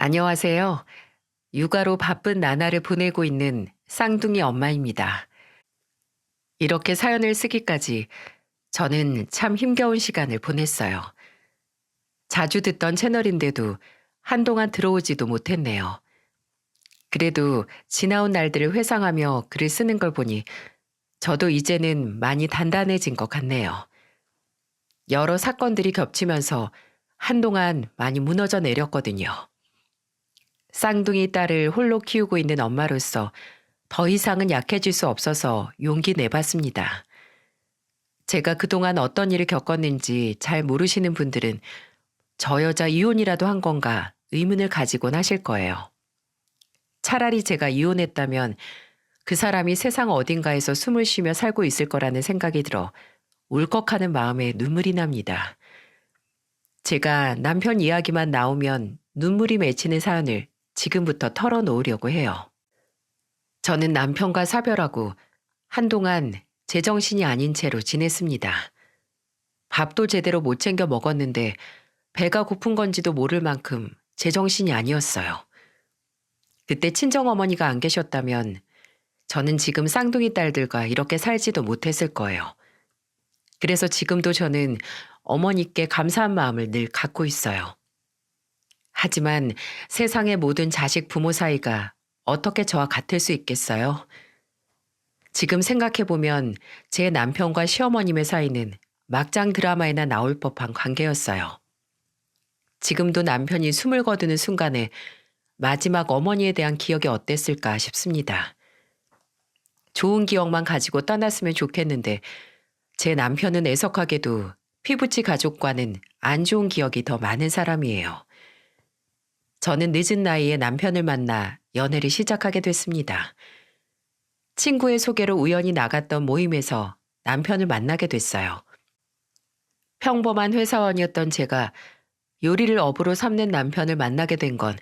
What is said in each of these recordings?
안녕하세요. 육아로 바쁜 나날을 보내고 있는 쌍둥이 엄마입니다. 이렇게 사연을 쓰기까지 저는 참 힘겨운 시간을 보냈어요. 자주 듣던 채널인데도 한동안 들어오지도 못했네요. 그래도 지나온 날들을 회상하며 글을 쓰는 걸 보니 저도 이제는 많이 단단해진 것 같네요. 여러 사건들이 겹치면서 한동안 많이 무너져 내렸거든요. 쌍둥이 딸을 홀로 키우고 있는 엄마로서 더 이상은 약해질 수 없어서 용기 내봤습니다. 제가 그동안 어떤 일을 겪었는지 잘 모르시는 분들은 저 여자 이혼이라도 한 건가 의문을 가지곤 하실 거예요. 차라리 제가 이혼했다면 그 사람이 세상 어딘가에서 숨을 쉬며 살고 있을 거라는 생각이 들어 울컥하는 마음에 눈물이 납니다. 제가 남편 이야기만 나오면 눈물이 맺히는 사연을 지금부터 털어놓으려고 해요. 저는 남편과 사별하고 한동안 제정신이 아닌 채로 지냈습니다. 밥도 제대로 못 챙겨 먹었는데 배가 고픈 건지도 모를 만큼 제정신이 아니었어요. 그때 친정어머니가 안 계셨다면 저는 지금 쌍둥이 딸들과 이렇게 살지도 못했을 거예요. 그래서 지금도 저는 어머니께 감사한 마음을 늘 갖고 있어요. 하지만 세상의 모든 자식 부모 사이가 어떻게 저와 같을 수 있겠어요? 지금 생각해보면 제 남편과 시어머님의 사이는 막장 드라마에나 나올 법한 관계였어요. 지금도 남편이 숨을 거두는 순간에 마지막 어머니에 대한 기억이 어땠을까 싶습니다. 좋은 기억만 가지고 떠났으면 좋겠는데 제 남편은 애석하게도 피부치 가족과는 안 좋은 기억이 더 많은 사람이에요. 저는 늦은 나이에 남편을 만나 연애를 시작하게 됐습니다. 친구의 소개로 우연히 나갔던 모임에서 남편을 만나게 됐어요. 평범한 회사원이었던 제가 요리를 업으로 삼는 남편을 만나게 된 건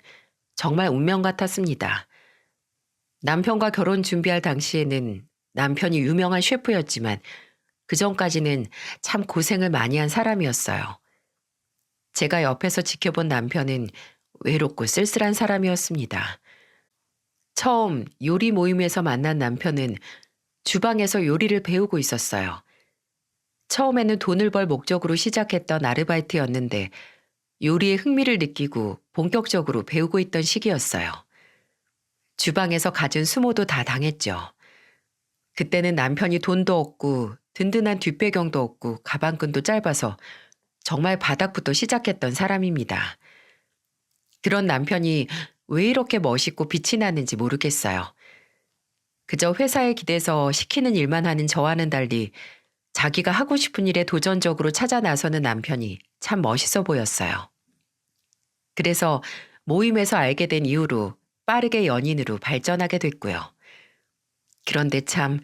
정말 운명 같았습니다. 남편과 결혼 준비할 당시에는 남편이 유명한 셰프였지만 그 전까지는 참 고생을 많이 한 사람이었어요. 제가 옆에서 지켜본 남편은 외롭고 쓸쓸한 사람이었습니다. 처음 요리 모임에서 만난 남편은 주방에서 요리를 배우고 있었어요. 처음에는 돈을 벌 목적으로 시작했던 아르바이트였는데 요리에 흥미를 느끼고 본격적으로 배우고 있던 시기였어요. 주방에서 갖은 수모도 다 당했죠. 그때는 남편이 돈도 없고 든든한 뒷배경도 없고 가방끈도 짧아서 정말 바닥부터 시작했던 사람입니다. 그런 남편이 왜 이렇게 멋있고 빛이 나는지 모르겠어요. 그저 회사에 기대서 시키는 일만 하는 저와는 달리 자기가 하고 싶은 일에 도전적으로 찾아 나서는 남편이 참 멋있어 보였어요. 그래서 모임에서 알게 된 이후로 빠르게 연인으로 발전하게 됐고요. 그런데 참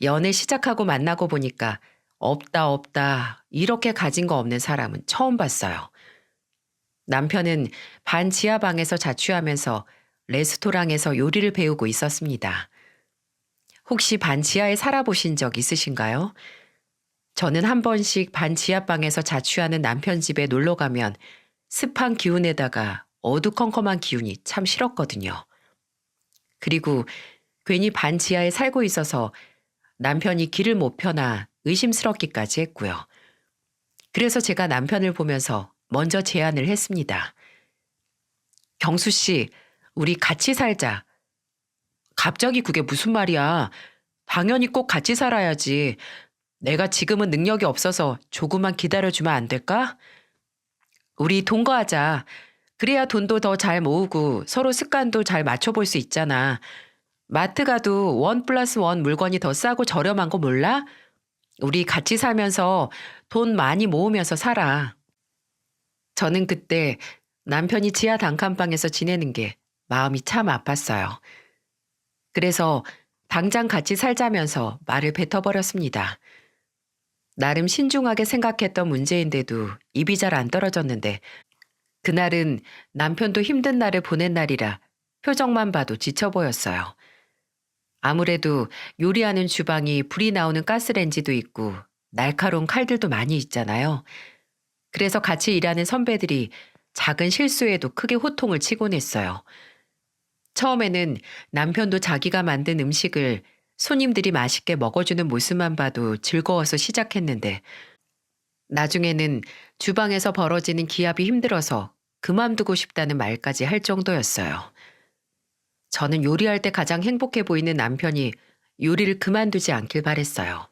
연애 시작하고 만나고 보니까 없다 이렇게 가진 거 없는 사람은 처음 봤어요. 남편은 반 지하방에서 자취하면서 레스토랑에서 요리를 배우고 있었습니다. 혹시 반 지하에 살아보신 적 있으신가요? 저는 한 번씩 반 지하방에서 자취하는 남편 집에 놀러 가면 습한 기운에다가 어두컴컴한 기운이 참 싫었거든요. 그리고 괜히 반 지하에 살고 있어서 남편이 길을 못 펴나 의심스럽기까지 했고요. 그래서 제가 남편을 보면서 먼저 제안을 했습니다. 경수 씨, 우리 같이 살자. 갑자기 그게 무슨 말이야? 당연히 꼭 같이 살아야지. 내가 지금은 능력이 없어서 조금만 기다려주면 안 될까? 우리 동거하자. 그래야 돈도 더 잘 모으고 서로 습관도 잘 맞춰볼 수 있잖아. 마트 가도 1+1 물건이 더 싸고 저렴한 거 몰라? 우리 같이 살면서 돈 많이 모으면서 살아. 저는 그때 남편이 지하 단칸방에서 지내는 게 마음이 참 아팠어요. 그래서 당장 같이 살자면서 말을 뱉어버렸습니다. 나름 신중하게 생각했던 문제인데도 입이 잘 안 떨어졌는데 그날은 남편도 힘든 날을 보낸 날이라 표정만 봐도 지쳐 보였어요. 아무래도 요리하는 주방이 불이 나오는 가스레인지도 있고 날카로운 칼들도 많이 있잖아요. 그래서 같이 일하는 선배들이 작은 실수에도 크게 호통을 치곤 했어요. 처음에는 남편도 자기가 만든 음식을 손님들이 맛있게 먹어주는 모습만 봐도 즐거워서 시작했는데 나중에는 주방에서 벌어지는 기합이 힘들어서 그만두고 싶다는 말까지 할 정도였어요. 저는 요리할 때 가장 행복해 보이는 남편이 요리를 그만두지 않길 바랬어요.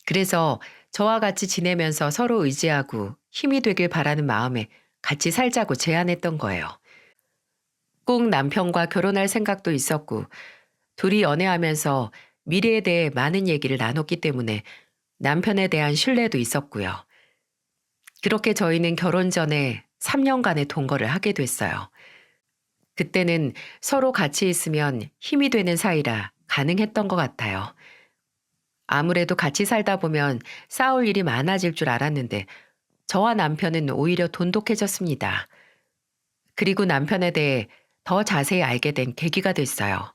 그래서 저와 같이 지내면서 서로 의지하고 힘이 되길 바라는 마음에 같이 살자고 제안했던 거예요. 꼭 남편과 결혼할 생각도 있었고, 둘이 연애하면서 미래에 대해 많은 얘기를 나눴기 때문에 남편에 대한 신뢰도 있었고요. 그렇게 저희는 결혼 전에 3년간의 동거를 하게 됐어요. 그때는 서로 같이 있으면 힘이 되는 사이라 가능했던 것 같아요. 아무래도 같이 살다 보면 싸울 일이 많아질 줄 알았는데 저와 남편은 오히려 돈독해졌습니다. 그리고 남편에 대해 더 자세히 알게 된 계기가 됐어요.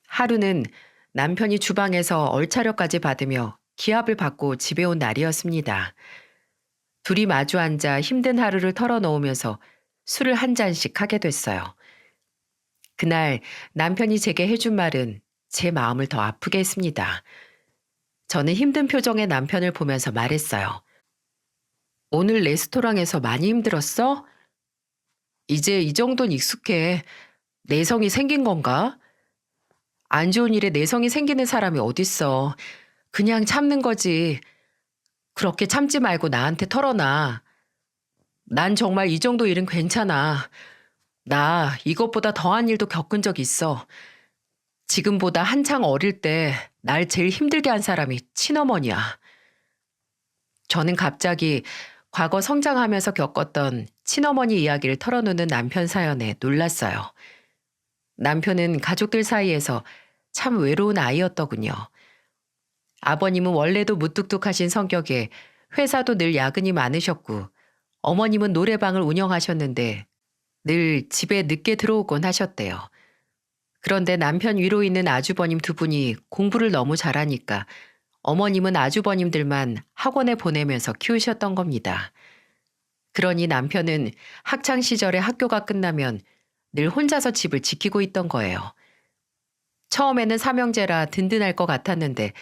하루는 남편이 주방에서 얼차려까지 받으며 기합을 받고 집에 온 날이었습니다. 둘이 마주 앉아 힘든 하루를 털어놓으면서 술을 한 잔씩 하게 됐어요. 그날 남편이 제게 해준 말은 제 마음을 더 아프게 했습니다. 저는 힘든 표정의 남편을 보면서 말했어요. 오늘 레스토랑에서 많이 힘들었어? 이제 이 정도는 익숙해. 내성이 생긴 건가? 안 좋은 일에 내성이 생기는 사람이 어딨어. 그냥 참는 거지. 그렇게 참지 말고 나한테 털어놔. 난 정말 이 정도 일은 괜찮아. 나 이것보다 더한 일도 겪은 적 있어. 지금보다 한창 어릴 때 날 제일 힘들게 한 사람이 친어머니야. 저는 갑자기 과거 성장하면서 겪었던 친어머니 이야기를 털어놓는 남편 사연에 놀랐어요. 남편은 가족들 사이에서 참 외로운 아이였더군요. 아버님은 원래도 무뚝뚝하신 성격에 회사도 늘 야근이 많으셨고 어머님은 노래방을 운영하셨는데 늘 집에 늦게 들어오곤 하셨대요. 그런데 남편 위로 있는 아주버님 두 분이 공부를 너무 잘하니까 어머님은 아주버님들만 학원에 보내면서 키우셨던 겁니다. 그러니 남편은 학창 시절에 학교가 끝나면 늘 혼자서 집을 지키고 있던 거예요. 처음에는 삼형제라 든든할 것 같았는데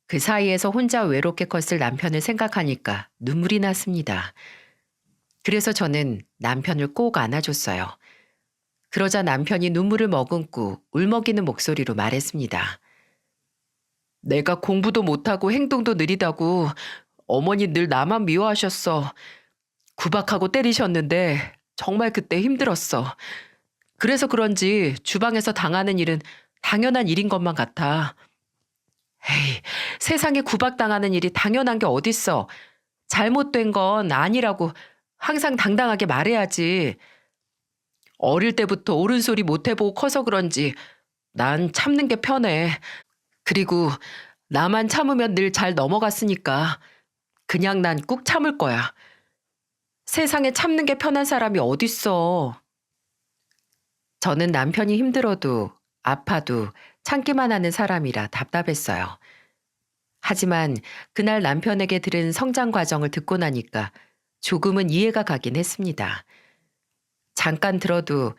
그 사이에서 혼자 외롭게 컸을 남편을 생각하니까 눈물이 났습니다. 그래서 저는 남편을 꼭 안아줬어요. 그러자 남편이 눈물을 머금고 울먹이는 목소리로 말했습니다. 내가 공부도 못하고 행동도 느리다고 어머니 늘 나만 미워하셨어. 구박하고 때리셨는데 정말 그때 힘들었어. 그래서 그런지 주방에서 당하는 일은 당연한 일인 것만 같아. 에이, 세상에 구박당하는 일이 당연한 게 어딨어. 잘못된 건 아니라고 항상 당당하게 말해야지. 어릴 때부터 옳은 소리 못 해보고 커서 그런지 난 참는 게 편해. 그리고 나만 참으면 늘 잘 넘어갔으니까 그냥 난 꾹 참을 거야. 세상에 참는 게 편한 사람이 어딨어. 저는 남편이 힘들어도 아파도 참기만 하는 사람이라 답답했어요. 하지만 그날 남편에게 들은 성장 과정을 듣고 나니까 조금은 이해가 가긴 했습니다. 잠깐 들어도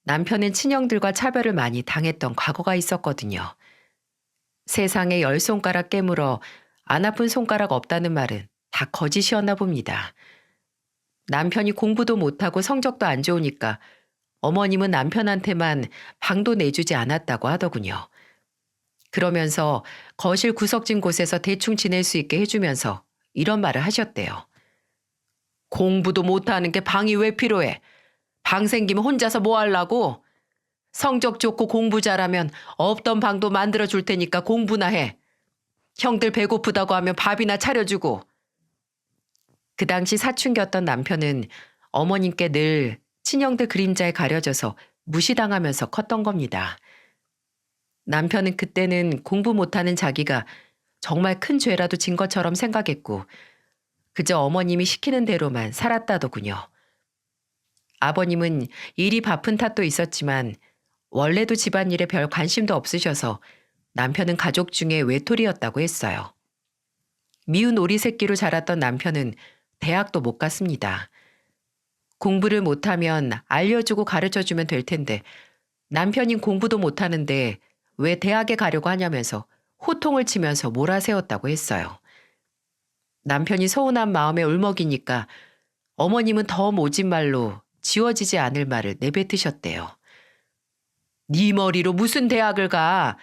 남편은 친형들과 차별을 많이 당했던 과거가 있었거든요. 세상에 10손가락 깨물어 안 아픈 손가락 없다는 말은 다 거짓이었나 봅니다. 남편이 공부도 못하고 성적도 안 좋으니까 어머님은 남편한테만 방도 내주지 않았다고 하더군요. 그러면서 거실 구석진 곳에서 대충 지낼 수 있게 해주면서 이런 말을 하셨대요. 공부도 못하는 게 방이 왜 필요해? 방 생기면 혼자서 뭐 하려고? 성적 좋고 공부 잘하면 없던 방도 만들어줄 테니까 공부나 해. 형들 배고프다고 하면 밥이나 차려주고. 그 당시 사춘기였던 남편은 어머님께 늘 친형들 그림자에 가려져서 무시당하면서 컸던 겁니다. 남편은 그때는 공부 못하는 자기가 정말 큰 죄라도 진 것처럼 생각했고 그저 어머님이 시키는 대로만 살았다더군요. 아버님은 일이 바쁜 탓도 있었지만 원래도 집안일에 별 관심도 없으셔서 남편은 가족 중에 외톨이였다고 했어요. 미운 오리 새끼로 자랐던 남편은 대학도 못 갔습니다. 공부를 못하면 알려주고 가르쳐주면 될 텐데 남편인 공부도 못하는데 왜 대학에 가려고 하냐면서 호통을 치면서 몰아세웠다고 했어요. 남편이 서운한 마음에 울먹이니까 어머님은 더 모진 말로 지워지지 않을 말을 내뱉으셨대요. 네 머리로 무슨 대학을 가?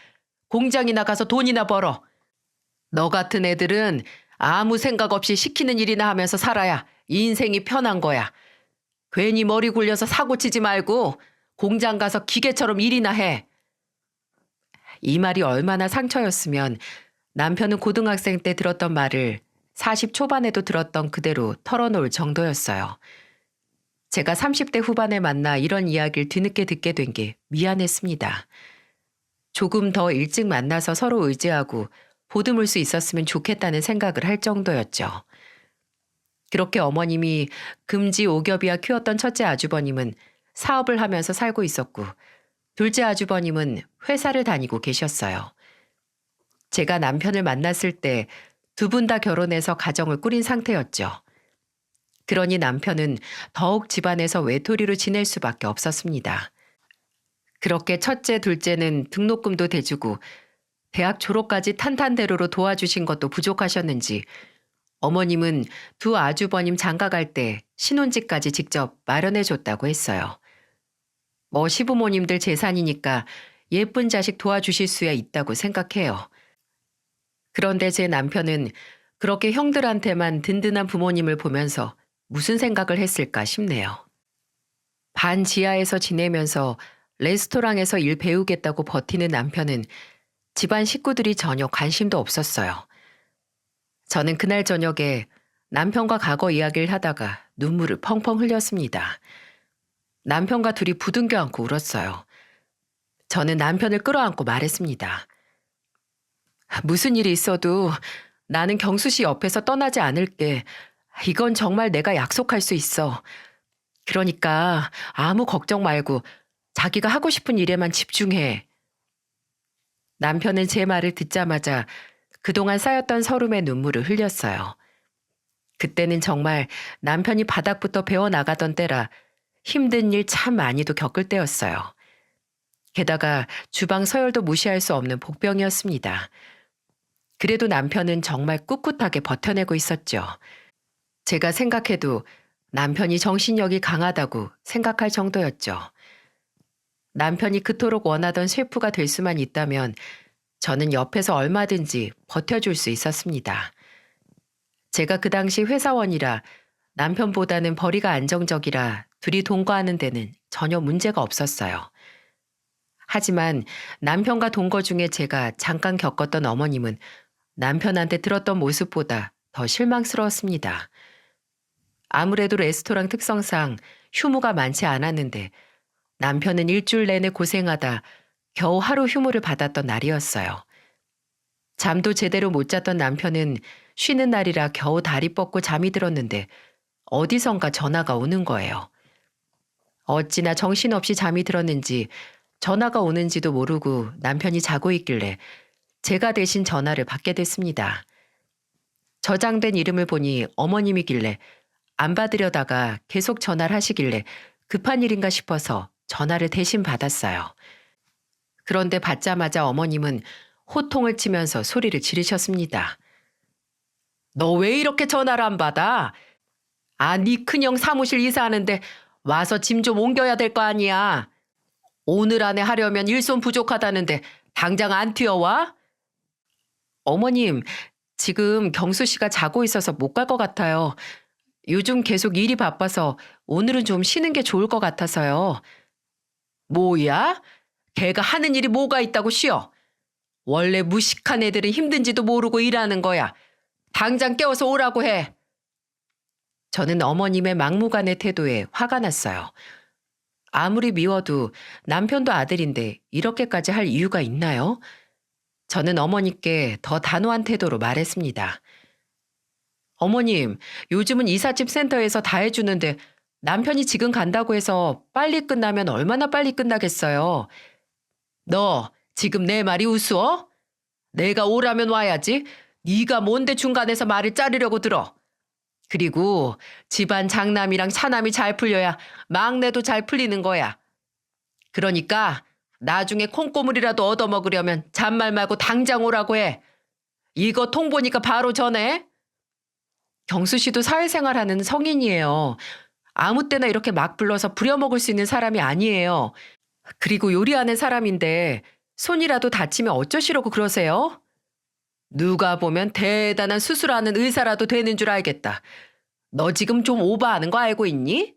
공장이나 가서 돈이나 벌어. 너 같은 애들은 아무 생각 없이 시키는 일이나 하면서 살아야 인생이 편한 거야. 괜히 머리 굴려서 사고 치지 말고 공장 가서 기계처럼 일이나 해. 이 말이 얼마나 상처였으면 남편은 고등학생 때 들었던 말을 40 초반에도 들었던 그대로 털어놓을 정도였어요. 제가 30대 후반에 만나 이런 이야기를 뒤늦게 듣게 된 게 미안했습니다. 조금 더 일찍 만나서 서로 의지하고 보듬을 수 있었으면 좋겠다는 생각을 할 정도였죠. 그렇게 어머님이 금지 오겹이야 키웠던 첫째 아주버님은 사업을 하면서 살고 있었고 둘째 아주버님은 회사를 다니고 계셨어요. 제가 남편을 만났을 때 두 분 다 결혼해서 가정을 꾸린 상태였죠. 그러니 남편은 더욱 집안에서 외톨이로 지낼 수밖에 없었습니다. 그렇게 첫째, 둘째는 등록금도 대주고 대학 졸업까지 탄탄대로로 도와주신 것도 부족하셨는지 어머님은 두 아주버님 장가갈 때 신혼집까지 직접 마련해 줬다고 했어요. 뭐 시부모님들 재산이니까 예쁜 자식 도와주실 수야 있다고 생각해요. 그런데 제 남편은 그렇게 형들한테만 든든한 부모님을 보면서 무슨 생각을 했을까 싶네요. 반 지하에서 지내면서 레스토랑에서 일 배우겠다고 버티는 남편은 집안 식구들이 전혀 관심도 없었어요. 저는 그날 저녁에 남편과 과거 이야기를 하다가 눈물을 펑펑 흘렸습니다. 남편과 둘이 부둥켜 안고 울었어요. 저는 남편을 끌어안고 말했습니다. 무슨 일이 있어도 나는 경수 씨 옆에서 떠나지 않을게. 이건 정말 내가 약속할 수 있어. 그러니까 아무 걱정 말고 자기가 하고 싶은 일에만 집중해. 남편은 제 말을 듣자마자 그동안 쌓였던 서름의 눈물을 흘렸어요. 그때는 정말 남편이 바닥부터 배워나가던 때라 힘든 일 참 많이도 겪을 때였어요. 게다가 주방 서열도 무시할 수 없는 복병이었습니다. 그래도 남편은 정말 꿋꿋하게 버텨내고 있었죠. 제가 생각해도 남편이 정신력이 강하다고 생각할 정도였죠. 남편이 그토록 원하던 셰프가 될 수만 있다면 저는 옆에서 얼마든지 버텨줄 수 있었습니다. 제가 그 당시 회사원이라 남편보다는 벌이가 안정적이라 둘이 동거하는 데는 전혀 문제가 없었어요. 하지만 남편과 동거 중에 제가 잠깐 겪었던 어머님은 남편한테 들었던 모습보다 더 실망스러웠습니다. 아무래도 레스토랑 특성상 휴무가 많지 않았는데 남편은 일주일 내내 고생하다 겨우 하루 휴무를 받았던 날이었어요. 잠도 제대로 못 잤던 남편은 쉬는 날이라 겨우 다리 뻗고 잠이 들었는데 어디선가 전화가 오는 거예요. 어찌나 정신없이 잠이 들었는지 전화가 오는지도 모르고 남편이 자고 있길래 제가 대신 전화를 받게 됐습니다. 저장된 이름을 보니 어머님이길래 안 받으려다가 계속 전화를 하시길래 급한 일인가 싶어서 전화를 대신 받았어요. 그런데 받자마자 어머님은 호통을 치면서 소리를 지르셨습니다. 너 왜 이렇게 전화를 안 받아? 네 큰형 사무실 이사하는데 와서 짐 좀 옮겨야 될 거 아니야. 오늘 안에 하려면 일손 부족하다는데 당장 안 튀어와? 어머님, 지금 경수 씨가 자고 있어서 못 갈 것 같아요. 요즘 계속 일이 바빠서 오늘은 좀 쉬는 게 좋을 것 같아서요. 뭐야? 걔가 하는 일이 뭐가 있다고 쉬어? 원래 무식한 애들은 힘든지도 모르고 일하는 거야. 당장 깨워서 오라고 해. 저는 어머님의 막무가내 태도에 화가 났어요. 아무리 미워도 남편도 아들인데 이렇게까지 할 이유가 있나요? 저는 어머니께 더 단호한 태도로 말했습니다. 어머님, 요즘은 이삿짐 센터에서 다 해주는데 남편이 지금 간다고 해서 빨리 끝나면 얼마나 빨리 끝나겠어요. 너 지금 내 말이 우스워? 내가 오라면 와야지. 네가 뭔데 중간에서 말을 자르려고 들어. 그리고 집안 장남이랑 차남이 잘 풀려야 막내도 잘 풀리는 거야. 그러니까 나중에 콩고물이라도 얻어먹으려면 잔말 말고 당장 오라고 해. 이거 통보니까 바로 전해. 경수 씨도 사회생활하는 성인이에요. 아무 때나 이렇게 막 불러서 부려먹을 수 있는 사람이 아니에요. 그리고 요리하는 사람인데 손이라도 다치면 어쩌시려고 그러세요? 누가 보면 대단한 수술하는 의사라도 되는 줄 알겠다. 너 지금 좀 오버하는 거 알고 있니?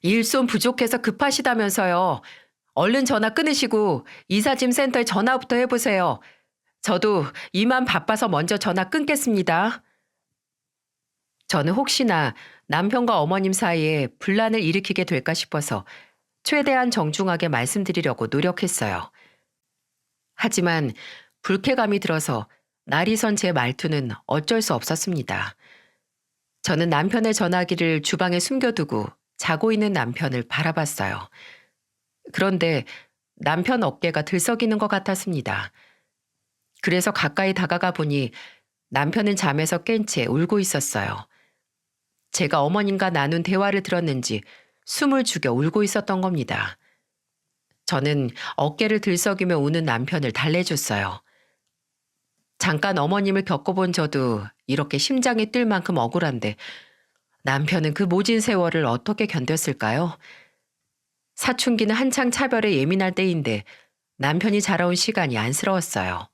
일손 부족해서 급하시다면서요. 얼른 전화 끊으시고 이사짐 센터에 전화부터 해보세요. 저도 이만 바빠서 먼저 전화 끊겠습니다. 저는 혹시나 남편과 어머님 사이에 분란을 일으키게 될까 싶어서 최대한 정중하게 말씀드리려고 노력했어요. 하지만 불쾌감이 들어서 날이 선 제 말투는 어쩔 수 없었습니다. 저는 남편의 전화기를 주방에 숨겨두고 자고 있는 남편을 바라봤어요. 그런데 남편 어깨가 들썩이는 것 같았습니다. 그래서 가까이 다가가 보니 남편은 잠에서 깬 채 울고 있었어요. 제가 어머님과 나눈 대화를 들었는지 숨을 죽여 울고 있었던 겁니다. 저는 어깨를 들썩이며 우는 남편을 달래줬어요. 잠깐 어머님을 겪어본 저도 이렇게 심장이 뛸 만큼 억울한데 남편은 그 모진 세월을 어떻게 견뎠을까요? 사춘기는 한창 차별에 예민할 때인데 남편이 자라온 시간이 안쓰러웠어요.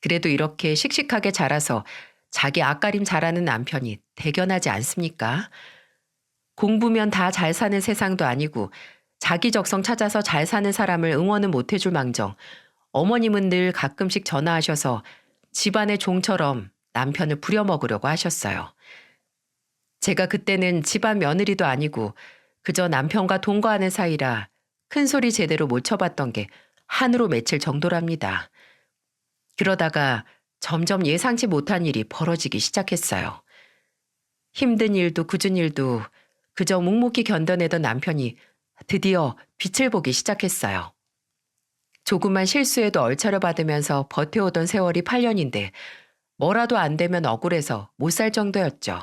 그래도 이렇게 씩씩하게 자라서 자기 앞가림 잘하는 남편이 대견하지 않습니까? 공부면 다 잘 사는 세상도 아니고 자기 적성 찾아서 잘 사는 사람을 응원은 못 해줄 망정 어머님은 늘 가끔씩 전화하셔서 집안의 종처럼 남편을 부려먹으려고 하셨어요. 제가 그때는 집안 며느리도 아니고 그저 남편과 동거하는 사이라 큰 소리 제대로 못 쳐봤던 게 한으로 맺힐 정도랍니다. 그러다가 점점 예상치 못한 일이 벌어지기 시작했어요. 힘든 일도 굳은 일도 그저 묵묵히 견뎌내던 남편이 드디어 빛을 보기 시작했어요. 조그만 실수에도 얼차려 받으면서 버텨오던 세월이 8년인데 뭐라도 안 되면 억울해서 못 살 정도였죠.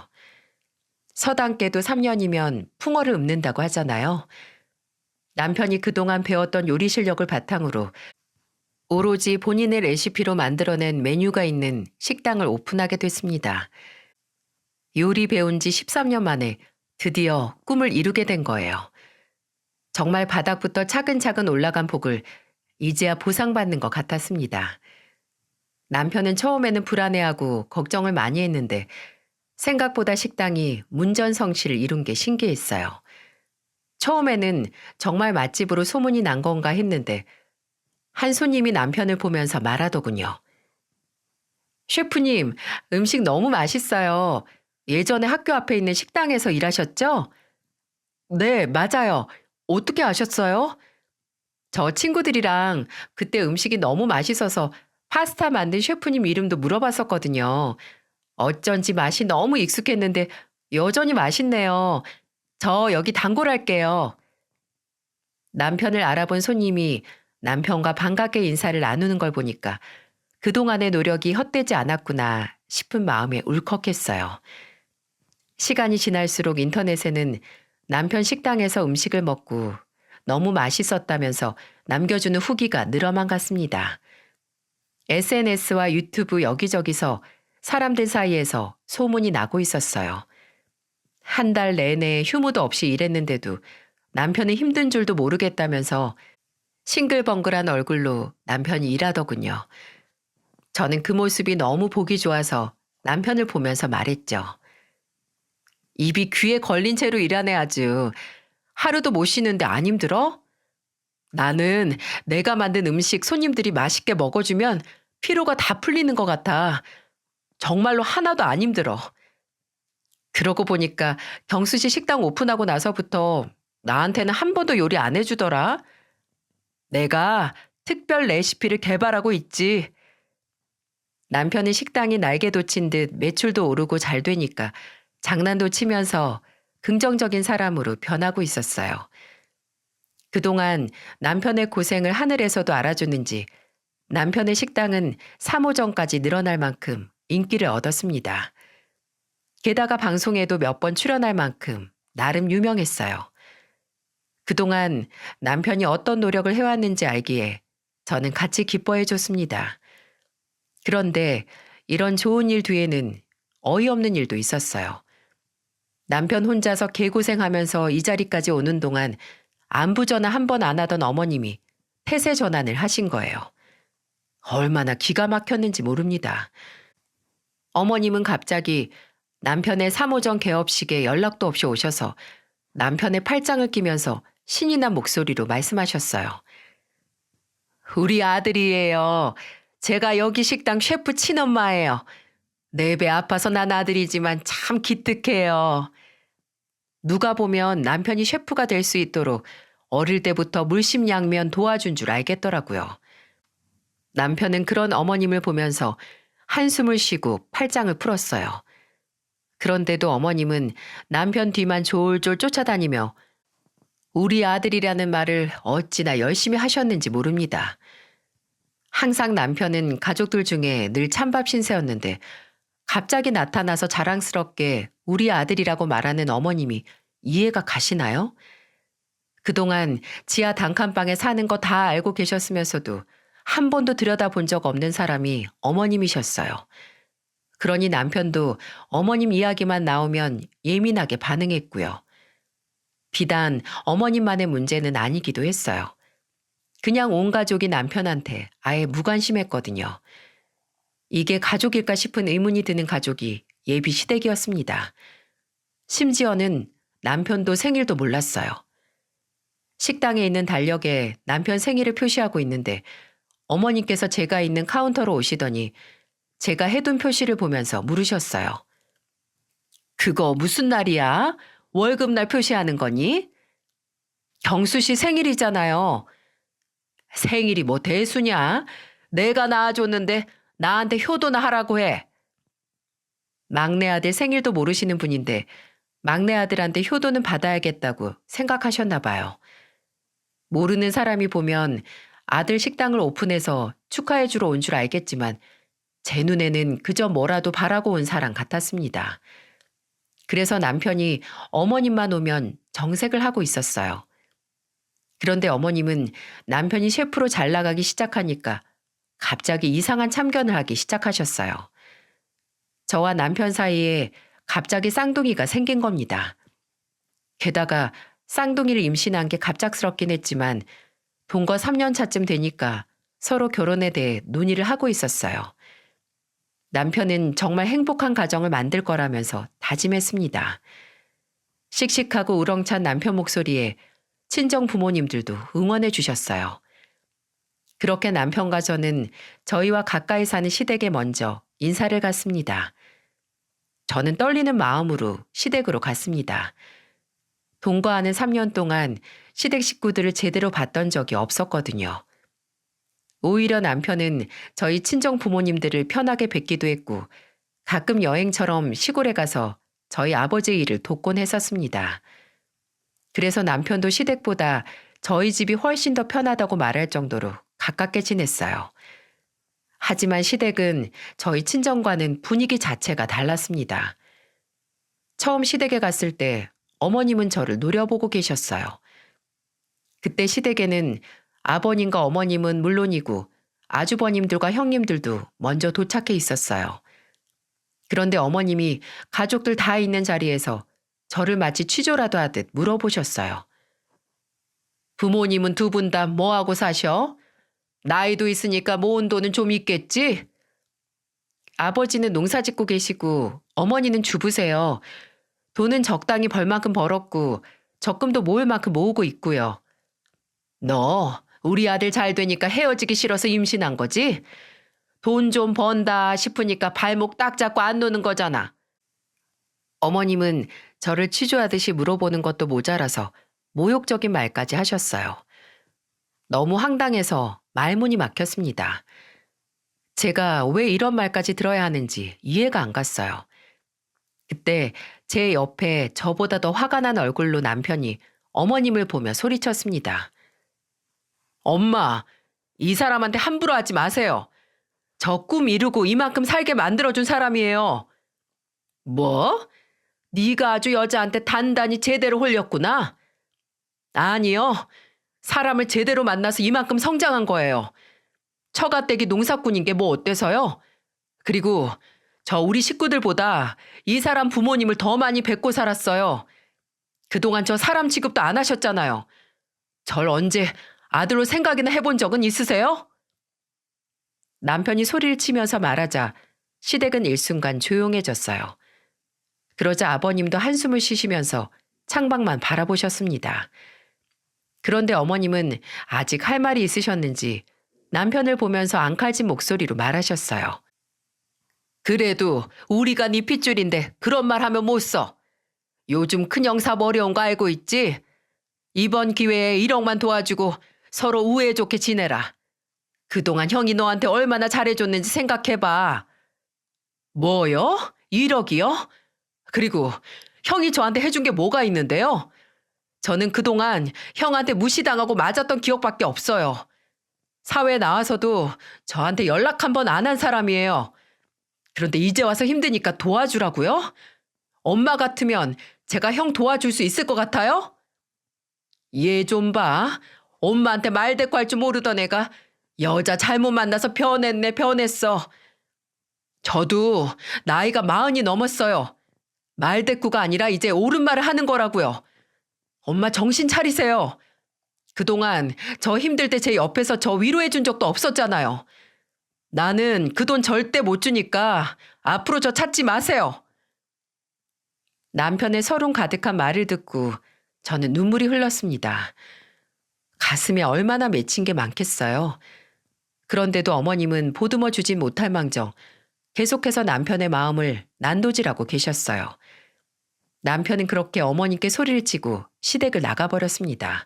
서당께도 3년이면 풍어를 읊는다고 하잖아요. 남편이 그동안 배웠던 요리 실력을 바탕으로 오로지 본인의 레시피로 만들어낸 메뉴가 있는 식당을 오픈하게 됐습니다. 요리 배운 지 13년 만에 드디어 꿈을 이루게 된 거예요. 정말 바닥부터 차근차근 올라간 복을 이제야 보상받는 것 같았습니다. 남편은 처음에는 불안해하고 걱정을 많이 했는데 생각보다 식당이 문전성시를 이룬 게 신기했어요. 처음에는 정말 맛집으로 소문이 난 건가 했는데 한 손님이 남편을 보면서 말하더군요. 셰프님, 음식 너무 맛있어요. 예전에 학교 앞에 있는 식당에서 일하셨죠? 네, 맞아요. 어떻게 아셨어요? 저 친구들이랑 그때 음식이 너무 맛있어서 파스타 만든 셰프님 이름도 물어봤었거든요. 어쩐지 맛이 너무 익숙했는데 여전히 맛있네요. 저 여기 단골할게요. 남편을 알아본 손님이 남편과 반갑게 인사를 나누는 걸 보니까 그동안의 노력이 헛되지 않았구나 싶은 마음에 울컥했어요. 시간이 지날수록 인터넷에는 남편 식당에서 음식을 먹고 너무 맛있었다면서 남겨주는 후기가 늘어만 갔습니다. SNS와 유튜브 여기저기서 사람들 사이에서 소문이 나고 있었어요. 한 달 내내 휴무도 없이 일했는데도 남편은 힘든 줄도 모르겠다면서 싱글벙글한 얼굴로 남편이 일하더군요. 저는 그 모습이 너무 보기 좋아서 남편을 보면서 말했죠. 입이 귀에 걸린 채로 일하네 아주. 하루도 못 쉬는데 안 힘들어? 나는 내가 만든 음식 손님들이 맛있게 먹어주면 피로가 다 풀리는 것 같아. 정말로 하나도 안 힘들어. 그러고 보니까 경수 씨 식당 오픈하고 나서부터 나한테는 한 번도 요리 안 해주더라. 내가 특별 레시피를 개발하고 있지. 남편의 식당이 날개 돋친 듯 매출도 오르고 잘 되니까 장난도 치면서 긍정적인 사람으로 변하고 있었어요. 그동안 남편의 고생을 하늘에서도 알아주는지 남편의 식당은 3호점까지 늘어날 만큼 인기를 얻었습니다. 게다가 방송에도 몇 번 출연할 만큼 나름 유명했어요. 그동안 남편이 어떤 노력을 해왔는지 알기에 저는 같이 기뻐해 줬습니다. 그런데 이런 좋은 일 뒤에는 어이없는 일도 있었어요. 남편 혼자서 개고생하면서 이 자리까지 오는 동안 안부 전화 한 번 안 하던 어머님이 폐쇄 전환을 하신 거예요. 얼마나 기가 막혔는지 모릅니다. 어머님은 갑자기 남편의 3호점 개업식에 연락도 없이 오셔서 남편의 팔짱을 끼면서 신이 난 목소리로 말씀하셨어요. 우리 아들이에요. 제가 여기 식당 셰프 친엄마예요. 네 배 아파서 난 아들이지만 참 기특해요. 누가 보면 남편이 셰프가 될 수 있도록 어릴 때부터 물심양면 도와준 줄 알겠더라고요. 남편은 그런 어머님을 보면서 한숨을 쉬고 팔짱을 풀었어요. 그런데도 어머님은 남편 뒤만 졸졸 쫓아다니며 우리 아들이라는 말을 어찌나 열심히 하셨는지 모릅니다. 항상 남편은 가족들 중에 늘 찬밥 신세였는데 갑자기 나타나서 자랑스럽게 우리 아들이라고 말하는 어머님이 이해가 가시나요? 그동안 지하 단칸방에 사는 거 다 알고 계셨으면서도 한 번도 들여다본 적 없는 사람이 어머님이셨어요. 그러니 남편도 어머님 이야기만 나오면 예민하게 반응했고요. 비단 어머님만의 문제는 아니기도 했어요. 그냥 온 가족이 남편한테 아예 무관심했거든요. 이게 가족일까 싶은 의문이 드는 가족이 예비 시댁이었습니다. 심지어는 남편도 생일도 몰랐어요. 식당에 있는 달력에 남편 생일을 표시하고 있는데 어머니께서 제가 있는 카운터로 오시더니 제가 해둔 표시를 보면서 물으셨어요. 그거 무슨 날이야? 월급날 표시하는 거니? 경수 씨 생일이잖아요. 생일이 뭐 대수냐? 내가 낳아줬는데 나한테 효도나 하라고 해. 막내 아들 생일도 모르시는 분인데 막내 아들한테 효도는 받아야겠다고 생각하셨나 봐요. 모르는 사람이 보면 아들 식당을 오픈해서 축하해주러 온 줄 알겠지만 제 눈에는 그저 뭐라도 바라고 온 사람 같았습니다. 그래서 남편이 어머님만 오면 정색을 하고 있었어요. 그런데 어머님은 남편이 셰프로 잘 나가기 시작하니까 갑자기 이상한 참견을 하기 시작하셨어요. 저와 남편 사이에 갑자기 쌍둥이가 생긴 겁니다. 게다가 쌍둥이를 임신한 게 갑작스럽긴 했지만 동거 3년 차쯤 되니까 서로 결혼에 대해 논의를 하고 있었어요. 남편은 정말 행복한 가정을 만들 거라면서 다짐했습니다. 씩씩하고 우렁찬 남편 목소리에 친정 부모님들도 응원해 주셨어요. 그렇게 남편과 저는 저희와 가까이 사는 시댁에 먼저 인사를 갔습니다. 저는 떨리는 마음으로 시댁으로 갔습니다. 동거하는 3년 동안 시댁 식구들을 제대로 봤던 적이 없었거든요. 오히려 남편은 저희 친정 부모님들을 편하게 뵙기도 했고 가끔 여행처럼 시골에 가서 저희 아버지 일을 돕곤 했었습니다. 그래서 남편도 시댁보다 저희 집이 훨씬 더 편하다고 말할 정도로 가깝게 지냈어요. 하지만 시댁은 저희 친정과는 분위기 자체가 달랐습니다. 처음 시댁에 갔을 때 어머님은 저를 노려보고 계셨어요. 그때 시댁에는 아버님과 어머님은 물론이고 아주버님들과 형님들도 먼저 도착해 있었어요. 그런데 어머님이 가족들 다 있는 자리에서 저를 마치 취조라도 하듯 물어보셨어요. 부모님은 두 분 다 뭐하고 사셔? 나이도 있으니까 모은 돈은 좀 있겠지? 아버지는 농사 짓고 계시고 어머니는 주부세요. 돈은 적당히 벌 만큼 벌었고 적금도 모을 만큼 모으고 있고요. 너 우리 아들 잘 되니까 헤어지기 싫어서 임신한 거지? 돈 좀 번다 싶으니까 발목 딱 잡고 안 노는 거잖아. 어머님은 저를 취조하듯이 물어보는 것도 모자라서 모욕적인 말까지 하셨어요. 너무 황당해서 말문이 막혔습니다. 제가 왜 이런 말까지 들어야 하는지 이해가 안 갔어요. 그때 제 옆에 저보다 더 화가 난 얼굴로 남편이 어머님을 보며 소리쳤습니다. 엄마, 이 사람한테 함부로 하지 마세요. 저 꿈 이루고 이만큼 살게 만들어준 사람이에요. 뭐? 네가 아주 여자한테 단단히 제대로 홀렸구나. 아니요. 사람을 제대로 만나서 이만큼 성장한 거예요. 처가댁이 농사꾼인 게 뭐 어때서요? 그리고 저 우리 식구들보다 이 사람 부모님을 더 많이 뵙고 살았어요. 그동안 저 사람 취급도 안 하셨잖아요. 절 언제 아들로 생각이나 해본 적은 있으세요? 남편이 소리를 치면서 말하자 시댁은 일순간 조용해졌어요. 그러자 아버님도 한숨을 쉬시면서 창밖만 바라보셨습니다. 그런데 어머님은 아직 할 말이 있으셨는지 남편을 보면서 앙칼진 목소리로 말하셨어요. 그래도 우리가 네 핏줄인데 그런 말 하면 못 써. 요즘 큰형사 어려운 거 알고 있지? 이번 기회에 1억만 도와주고 서로 우애 좋게 지내라. 그동안 형이 너한테 얼마나 잘해줬는지 생각해봐. 뭐요? 1억이요? 그리고 형이 저한테 해준 게 뭐가 있는데요? 저는 그동안 형한테 무시당하고 맞았던 기억밖에 없어요. 사회에 나와서도 저한테 연락 한 번 안 한 사람이에요. 그런데 이제 와서 힘드니까 도와주라고요? 엄마 같으면 제가 형 도와줄 수 있을 것 같아요? 얘 좀 봐. 엄마한테 말대꾸 할 줄 모르던 애가 여자 잘못 만나서 변했어. 저도 나이가 40이 넘었어요. 말대꾸가 아니라 이제 옳은 말을 하는 거라고요. 엄마 정신 차리세요. 그동안 저 힘들 때 제 옆에서 저 위로해 준 적도 없었잖아요. 나는 그 돈 절대 못 주니까 앞으로 저 찾지 마세요. 남편의 서름 가득한 말을 듣고 저는 눈물이 흘렀습니다. 가슴에 얼마나 맺힌 게 많겠어요. 그런데도 어머님은 보듬어 주진 못할 망정 계속해서 남편의 마음을 난도질하고 계셨어요. 남편은 그렇게 어머님께 소리를 치고 시댁을 나가버렸습니다.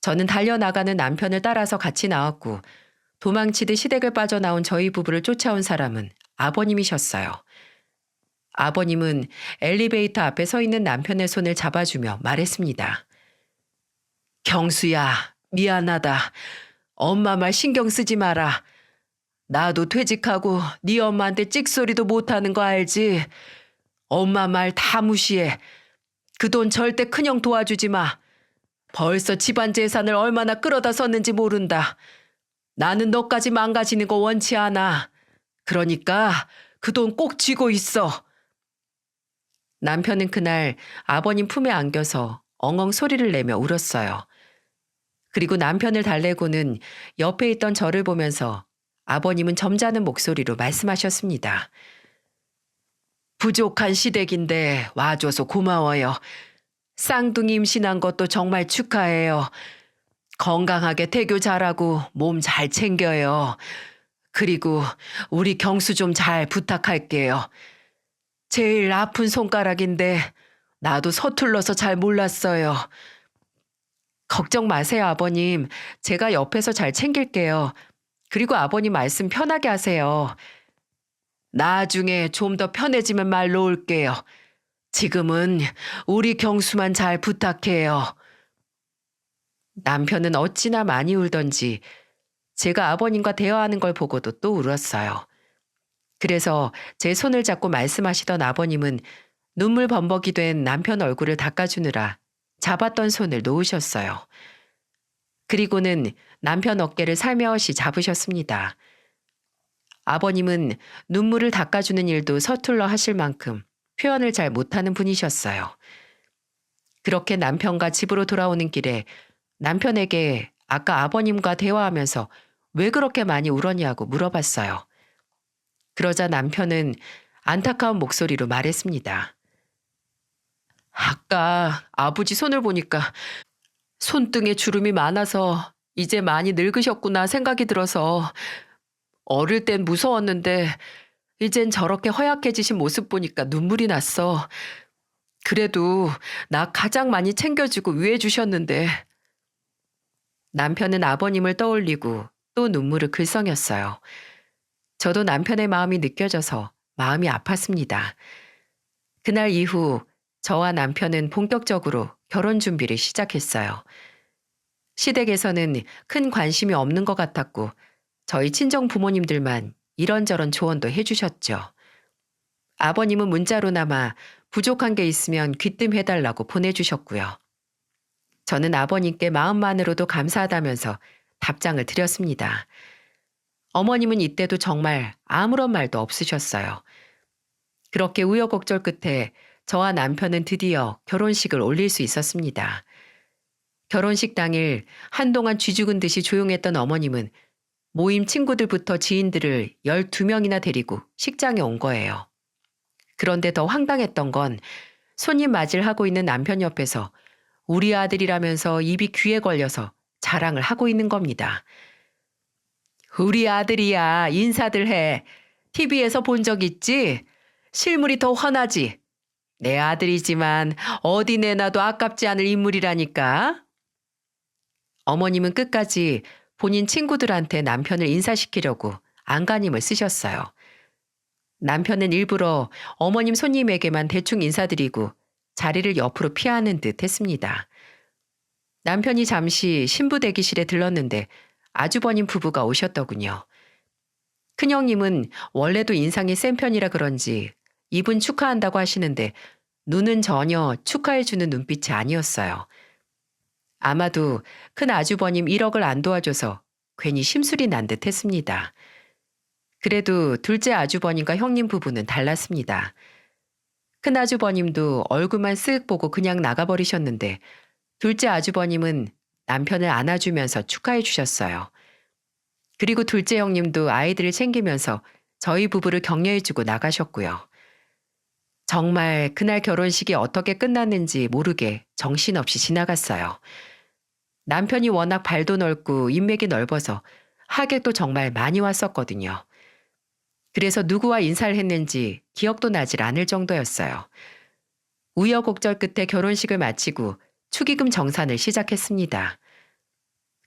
저는 달려나가는 남편을 따라서 같이 나왔고 도망치듯 시댁을 빠져나온 저희 부부를 쫓아온 사람은 아버님이셨어요. 아버님은 엘리베이터 앞에 서 있는 남편의 손을 잡아주며 말했습니다. 경수야, 미안하다. 엄마 말 신경 쓰지 마라. 나도 퇴직하고 네 엄마한테 찍소리도 못하는 거 알지? 엄마 말 다 무시해. 그 돈 절대 큰형 도와주지 마. 벌써 집안 재산을 얼마나 끌어다 썼는지 모른다. 나는 너까지 망가지는 거 원치 않아. 그러니까 그 돈 꼭 쥐고 있어. 남편은 그날 아버님 품에 안겨서 엉엉 소리를 내며 울었어요. 그리고 남편을 달래고는 옆에 있던 저를 보면서 아버님은 점잖은 목소리로 말씀하셨습니다. 부족한 시댁인데 와줘서 고마워요. 쌍둥이 임신한 것도 정말 축하해요. 건강하게 태교 잘하고 몸 잘 챙겨요. 그리고 우리 경수 좀 잘 부탁할게요. 제일 아픈 손가락인데 나도 서툴러서 잘 몰랐어요. 걱정 마세요, 아버님. 제가 옆에서 잘 챙길게요. 그리고 아버님 말씀 편하게 하세요. 나중에 좀 더 편해지면 말 놓을게요. 지금은 우리 경수만 잘 부탁해요. 남편은 어찌나 많이 울던지 제가 아버님과 대화하는 걸 보고도 또 울었어요. 그래서 제 손을 잡고 말씀하시던 아버님은 눈물 범벅이 된 남편 얼굴을 닦아주느라 잡았던 손을 놓으셨어요. 그리고는 남편 어깨를 살며시 잡으셨습니다. 아버님은 눈물을 닦아주는 일도 서툴러 하실 만큼 표현을 잘 못하는 분이셨어요. 그렇게 남편과 집으로 돌아오는 길에 남편에게 아까 아버님과 대화하면서 왜 그렇게 많이 울었냐고 물어봤어요. 그러자 남편은 안타까운 목소리로 말했습니다. 아까 아버지 손을 보니까 손등에 주름이 많아서 이제 많이 늙으셨구나 생각이 들어서 어릴 땐 무서웠는데 이젠 저렇게 허약해지신 모습 보니까 눈물이 났어. 그래도 나 가장 많이 챙겨주고 위해 주셨는데. 남편은 아버님을 떠올리고 또 눈물을 글썽였어요. 저도 남편의 마음이 느껴져서 마음이 아팠습니다. 그날 이후 저와 남편은 본격적으로 결혼 준비를 시작했어요. 시댁에서는 큰 관심이 없는 것 같았고 저희 친정 부모님들만 이런저런 조언도 해주셨죠. 아버님은 문자로나마 부족한 게 있으면 귀뜸해달라고 보내주셨고요. 저는 아버님께 마음만으로도 감사하다면서 답장을 드렸습니다. 어머님은 이때도 정말 아무런 말도 없으셨어요. 그렇게 우여곡절 끝에 저와 남편은 드디어 결혼식을 올릴 수 있었습니다. 결혼식 당일 한동안 쥐죽은 듯이 조용했던 어머님은 모임 친구들부터 지인들을 12명이나 데리고 식장에 온 거예요. 그런데 더 황당했던 건 손님 맞이를 하고 있는 남편 옆에서 우리 아들이라면서 입이 귀에 걸려서 자랑을 하고 있는 겁니다. 우리 아들이야, 인사들 해. TV에서 본 적 있지? 실물이 더 훤하지? 내 아들이지만 어디 내놔도 아깝지 않을 인물이라니까. 어머님은 끝까지 본인 친구들한테 남편을 인사시키려고 안간힘을 쓰셨어요. 남편은 일부러 어머님 손님에게만 대충 인사드리고 자리를 옆으로 피하는 듯 했습니다. 남편이 잠시 신부 대기실에 들렀는데 아주버님 부부가 오셨더군요. 큰형님은 원래도 인상이 센 편이라 그런지 입은 축하한다고 하시는데 눈은 전혀 축하해주는 눈빛이 아니었어요. 아마도 큰 아주버님 1억을 안 도와줘서 괜히 심술이 난 듯 했습니다. 그래도 둘째 아주버님과 형님 부부는 달랐습니다. 큰 아주버님도 얼굴만 쓱 보고 그냥 나가버리셨는데 둘째 아주버님은 남편을 안아주면서 축하해 주셨어요. 그리고 둘째 형님도 아이들을 챙기면서 저희 부부를 격려해주고 나가셨고요. 정말 그날 결혼식이 어떻게 끝났는지 모르게 정신없이 지나갔어요. 남편이 워낙 발도 넓고 인맥이 넓어서 하객도 정말 많이 왔었거든요. 그래서 누구와 인사를 했는지 기억도 나질 않을 정도였어요. 우여곡절 끝에 결혼식을 마치고 축의금 정산을 시작했습니다.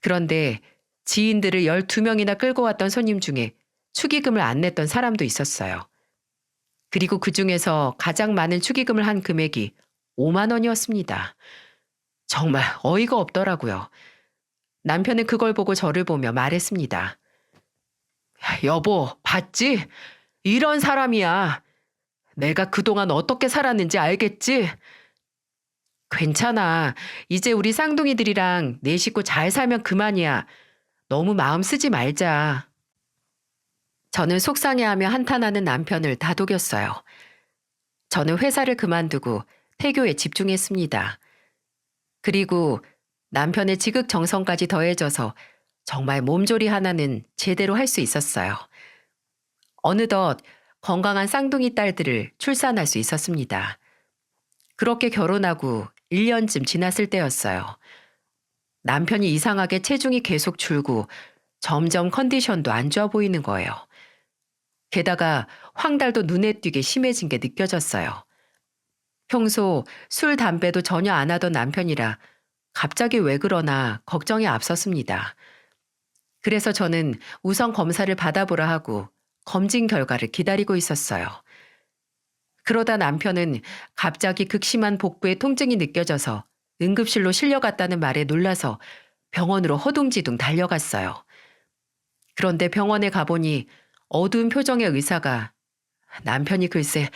그런데 지인들을 12명이나 끌고 왔던 손님 중에 축의금을 안 냈던 사람도 있었어요. 그리고 그 중에서 가장 많은 축의금을 한 금액이 5만 원이었습니다. 정말 어이가 없더라고요. 남편은 그걸 보고 저를 보며 말했습니다. 여보, 봤지? 이런 사람이야. 내가 그동안 어떻게 살았는지 알겠지? 괜찮아. 이제 우리 쌍둥이들이랑 내 식구 잘 살면 그만이야. 너무 마음 쓰지 말자. 저는 속상해하며 한탄하는 남편을 다독였어요. 저는 회사를 그만두고 태교에 집중했습니다. 그리고 남편의 지극정성까지 더해져서 정말 몸조리 하나는 제대로 할 수 있었어요. 어느덧 건강한 쌍둥이 딸들을 출산할 수 있었습니다. 그렇게 결혼하고 1년쯤 지났을 때였어요. 남편이 이상하게 체중이 계속 줄고 점점 컨디션도 안 좋아 보이는 거예요. 게다가 황달도 눈에 띄게 심해진 게 느껴졌어요. 평소 술, 담배도 전혀 안 하던 남편이라 갑자기 왜 그러나 걱정이 앞섰습니다. 그래서 저는 우선 검사를 받아보라 하고 검진 결과를 기다리고 있었어요. 그러다 남편은 갑자기 극심한 복부에 통증이 느껴져서 응급실로 실려갔다는 말에 놀라서 병원으로 허둥지둥 달려갔어요. 그런데 병원에 가보니 어두운 표정의 의사가 남편이 글쎄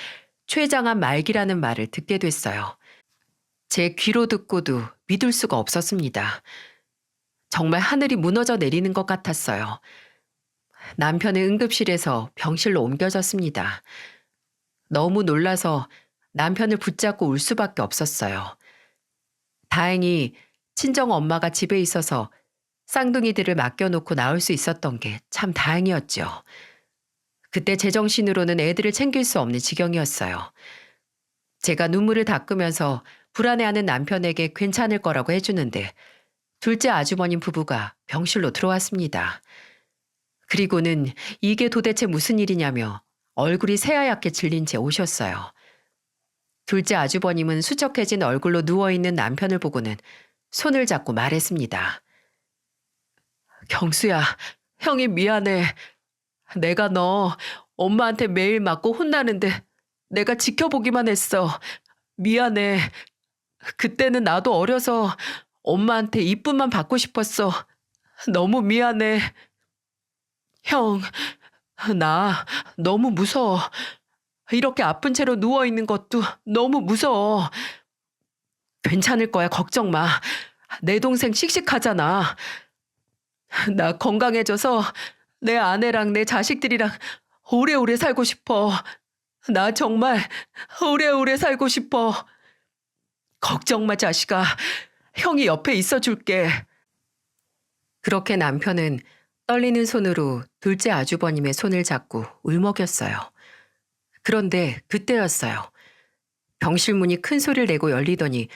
췌장암 말기라는 말을 듣게 됐어요. 제 귀로 듣고도 믿을 수가 없었습니다. 정말 하늘이 무너져 내리는 것 같았어요. 남편은 응급실에서 병실로 옮겨졌습니다. 너무 놀라서 남편을 붙잡고 울 수밖에 없었어요. 다행히 친정 엄마가 집에 있어서 쌍둥이들을 맡겨놓고 나올 수 있었던 게 참 다행이었죠. 그때 제정신으로는 애들을 챙길 수 없는 지경이었어요. 제가 눈물을 닦으면서 불안해하는 남편에게 괜찮을 거라고 해주는데 둘째 아주버님 부부가 병실로 들어왔습니다. 그리고는 이게 도대체 무슨 일이냐며 얼굴이 새하얗게 질린 채 오셨어요. 둘째 아주버님은 수척해진 얼굴로 누워있는 남편을 보고는 손을 잡고 말했습니다. 경수야, 형이 미안해. 내가 너 엄마한테 매일 맞고 혼나는데 내가 지켜보기만 했어. 미안해. 그때는 나도 어려서 엄마한테 이쁨만 받고 싶었어. 너무 미안해. 형, 나 너무 무서워. 이렇게 아픈 채로 누워있는 것도 너무 무서워. 괜찮을 거야, 걱정 마. 내 동생 씩씩하잖아. 나 건강해져서 내 아내랑 내 자식들이랑 오래오래 살고 싶어. 나 정말 오래오래 살고 싶어. 걱정 마, 자식아. 형이 옆에 있어 줄게. 그렇게 남편은 떨리는 손으로 둘째 아주버님의 손을 잡고 울먹였어요. 그런데 그때였어요. 병실 문이 큰 소리를 내고 열리더니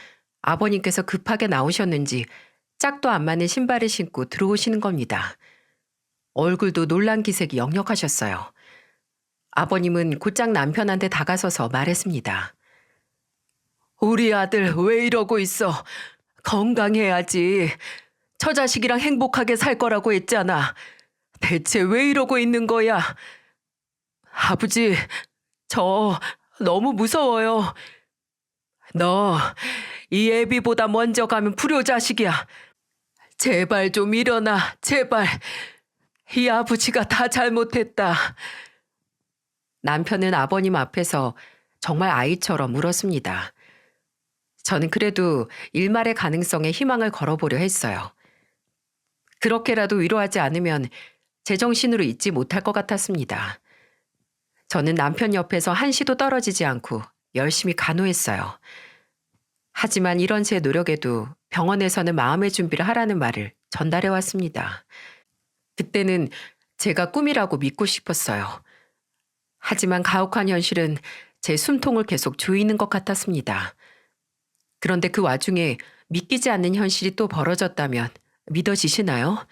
아버님께서 급하게 나오셨는지 짝도 안 맞는 신발을 신고 들어오시는 겁니다. 얼굴도 놀란 기색이 역력하셨어요. 아버님은 곧장 남편한테 다가서서 말했습니다. 우리 아들 왜 이러고 있어? 건강해야지. 처자식이랑 행복하게 살 거라고 했잖아. 대체 왜 이러고 있는 거야? 아버지, 저 너무 무서워요. 너 이 애비보다 먼저 가면 불효자식이야. 제발 좀 일어나, 제발. 이 아버지가 다 잘못했다. 남편은 아버님 앞에서 정말 아이처럼 울었습니다. 저는 그래도 일말의 가능성에 희망을 걸어보려 했어요. 그렇게라도 위로하지 않으면 제정신으로 있지 못할 것 같았습니다. 저는 남편 옆에서 한시도 떨어지지 않고 열심히 간호했어요. 하지만 이런 제 노력에도 병원에서는 마음의 준비를 하라는 말을 전달해 왔습니다. 그때는 제가 꿈이라고 믿고 싶었어요. 하지만 가혹한 현실은 제 숨통을 계속 조이는 것 같았습니다. 그런데 그 와중에 믿기지 않는 현실이 또 벌어졌다면 믿어지시나요?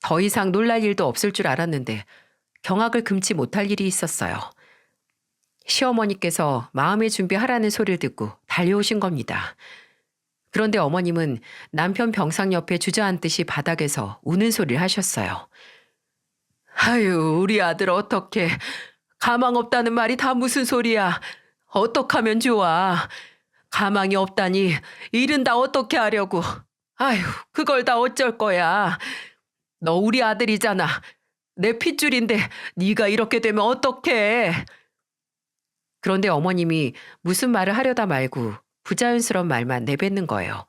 더 이상 놀랄 일도 없을 줄 알았는데 경악을 금치 못할 일이 있었어요. 시어머니께서 마음의 준비하라는 소리를 듣고 달려오신 겁니다. 그런데 어머님은 남편 병상 옆에 주저앉듯이 바닥에서 우는 소리를 하셨어요. 아유, 우리 아들 어떡해. 가망 없다는 말이 다 무슨 소리야. 어떡하면 좋아. 가망이 없다니 일은 다 어떻게 하려고. 아유, 그걸 다 어쩔 거야. 너 우리 아들이잖아. 내 핏줄인데 네가 이렇게 되면 어떡해. 그런데 어머님이 무슨 말을 하려다 말고 부자연스러운 말만 내뱉는 거예요.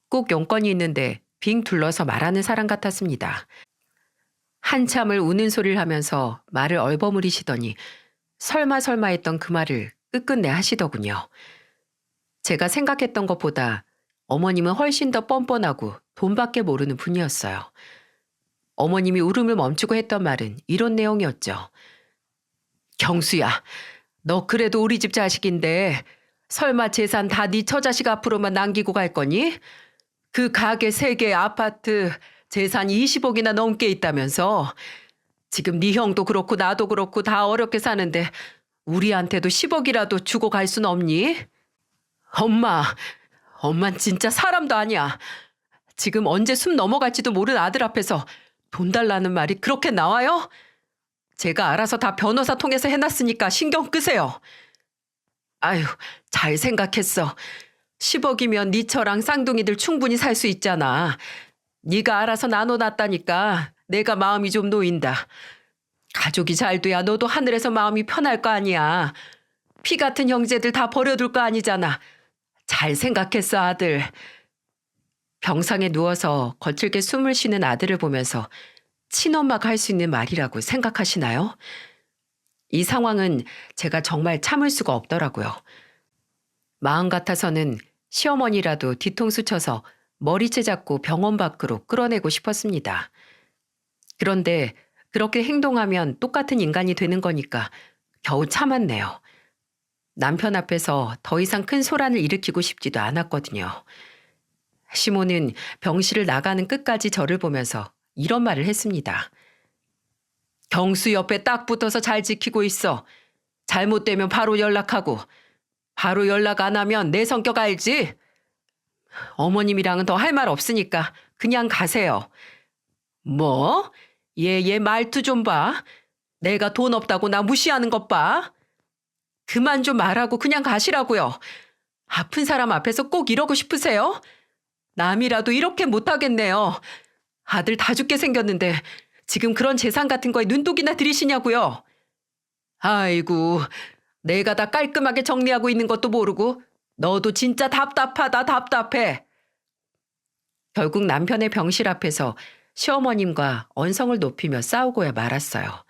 꼭 용건이 있는데 빙 둘러서 말하는 사람 같았습니다. 한참을 우는 소리를 하면서 말을 얼버무리시더니 설마 했던 그 말을 끝끝내 하시더군요. 제가 생각했던 것보다 어머님은 훨씬 더 뻔뻔하고 돈밖에 모르는 분이었어요. 어머님이 울음을 멈추고 했던 말은 이런 내용이었죠. 경수야, 너 그래도 우리 집 자식인데 설마 재산 다 네 처자식 앞으로만 남기고 갈 거니? 그 가게 3개 아파트 재산이 20억이나 넘게 있다면서. 지금 네 형도 그렇고 나도 그렇고 다 어렵게 사는데 우리한테도 10억이라도 주고 갈 순 없니? 엄만 진짜 사람도 아니야. 지금 언제 숨 넘어갈지도 모르는 아들 앞에서 돈 달라는 말이 그렇게 나와요? 제가 알아서 다 변호사 통해서 해놨으니까 신경 끄세요. 아유, 잘 생각했어. 10억이면 니처랑 쌍둥이들 충분히 살 수 있잖아. 네가 알아서 나눠놨다니까 내가 마음이 좀 놓인다. 가족이 잘 돼야 너도 하늘에서 마음이 편할 거 아니야. 피 같은 형제들 다 버려둘 거 아니잖아. 잘 생각했어, 아들. 병상에 누워서 거칠게 숨을 쉬는 아들을 보면서 친엄마가 할 수 있는 말이라고 생각하시나요? 이 상황은 제가 정말 참을 수가 없더라고요. 마음 같아서는 시어머니라도 뒤통수 쳐서 머리채 잡고 병원 밖으로 끌어내고 싶었습니다. 그런데 그렇게 행동하면 똑같은 인간이 되는 거니까 겨우 참았네요. 남편 앞에서 더 이상 큰 소란을 일으키고 싶지도 않았거든요. 시모는 병실을 나가는 끝까지 저를 보면서 이런 말을 했습니다. 경수 옆에 딱 붙어서 잘 지키고 있어. 잘못되면 바로 연락하고. 바로 연락 안 하면 내 성격 알지? 어머님이랑은 더 할 말 없으니까 그냥 가세요. 뭐? 얘 말투 좀 봐. 내가 돈 없다고 나 무시하는 것 봐. 그만 좀 말하고 그냥 가시라고요. 아픈 사람 앞에서 꼭 이러고 싶으세요? 남이라도 이렇게 못하겠네요. 아들 다 죽게 생겼는데 지금 그런 재산 같은 거에 눈독이나 들이시냐고요. 아이고, 내가 다 깔끔하게 정리하고 있는 것도 모르고 너도 진짜 답답하다 답답해. 결국 남편의 병실 앞에서 시어머님과 언성을 높이며 싸우고야 말았어요.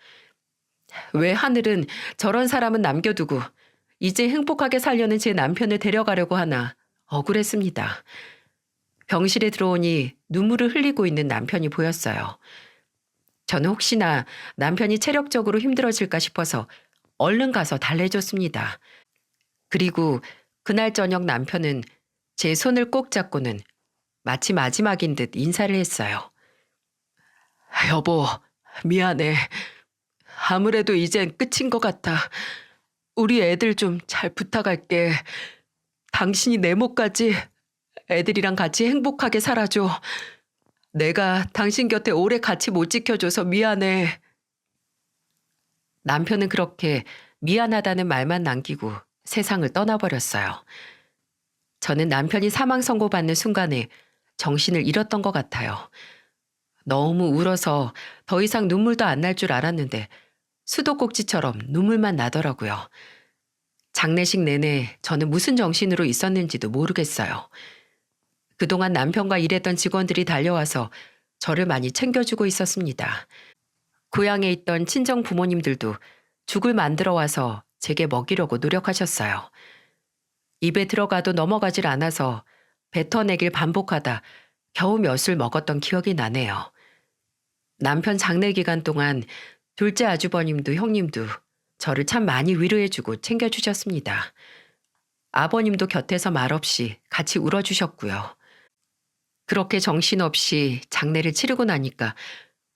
왜 하늘은 저런 사람은 남겨두고 이제 행복하게 살려는 제 남편을 데려가려고 하나 억울했습니다. 병실에 들어오니 눈물을 흘리고 있는 남편이 보였어요. 저는 혹시나 남편이 체력적으로 힘들어질까 싶어서 얼른 가서 달래줬습니다. 그리고 그날 저녁 남편은 제 손을 꼭 잡고는 마치 마지막인 듯 인사를 했어요. 여보, 미안해. 아무래도 이젠 끝인 것 같아. 우리 애들 좀 잘 부탁할게. 당신이 내 몫까지 애들이랑 같이 행복하게 살아줘. 내가 당신 곁에 오래 같이 못 지켜줘서 미안해. 남편은 그렇게 미안하다는 말만 남기고 세상을 떠나버렸어요. 저는 남편이 사망 선고받는 순간에 정신을 잃었던 것 같아요. 너무 울어서 더 이상 눈물도 안 날 줄 알았는데 수도꼭지처럼 눈물만 나더라고요. 장례식 내내 저는 무슨 정신으로 있었는지도 모르겠어요. 그동안 남편과 일했던 직원들이 달려와서 저를 많이 챙겨주고 있었습니다. 고향에 있던 친정 부모님들도 죽을 만들어 와서 제게 먹이려고 노력하셨어요. 입에 들어가도 넘어가질 않아서 뱉어내길 반복하다 겨우 몇술 먹었던 기억이 나네요. 남편 장례 기간 동안 둘째 아주버님도 형님도 저를 참 많이 위로해주고 챙겨주셨습니다. 아버님도 곁에서 말없이 같이 울어주셨고요. 그렇게 정신없이 장례를 치르고 나니까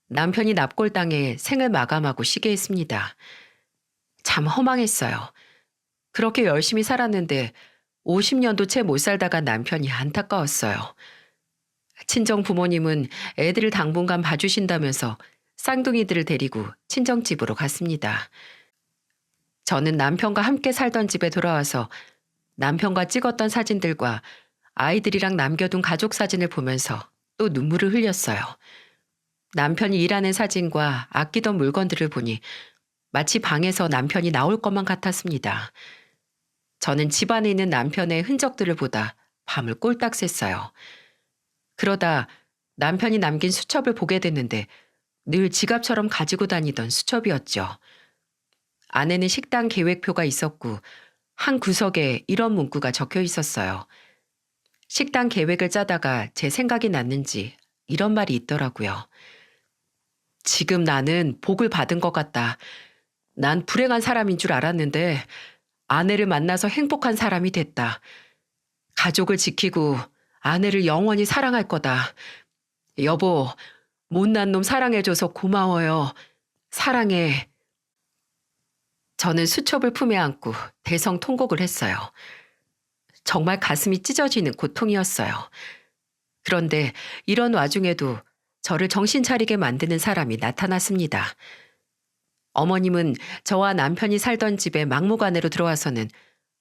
남편이 납골당해 생을 마감하고 쉬게 했습니다. 참 허망했어요. 그렇게 열심히 살았는데 50년도 채 못 살다가 남편이 안타까웠어요. 친정 부모님은 애들을 당분간 봐주신다면서 쌍둥이들을 데리고 친정집으로 갔습니다. 저는 남편과 함께 살던 집에 돌아와서 남편과 찍었던 사진들과 아이들이랑 남겨둔 가족 사진을 보면서 또 눈물을 흘렸어요. 남편이 일하는 사진과 아끼던 물건들을 보니 마치 방에서 남편이 나올 것만 같았습니다. 저는 집안에 있는 남편의 흔적들을 보다 밤을 꼴딱 샜어요. 그러다 남편이 남긴 수첩을 보게 됐는데 늘 지갑처럼 가지고 다니던 수첩이었죠. 안에는 식당 계획표가 있었고 한 구석에 이런 문구가 적혀 있었어요. 식당 계획을 짜다가 제 생각이 났는지 이런 말이 있더라고요. 지금 나는 복을 받은 것 같다. 난 불행한 사람인 줄 알았는데 아내를 만나서 행복한 사람이 됐다. 가족을 지키고 아내를 영원히 사랑할 거다. 여보, 못난 놈 사랑해줘서 고마워요. 사랑해. 저는 수첩을 품에 안고 대성통곡을 했어요. 정말 가슴이 찢어지는 고통이었어요. 그런데 이런 와중에도 저를 정신 차리게 만드는 사람이 나타났습니다. 어머님은 저와 남편이 살던 집에 막무가내로 들어와서는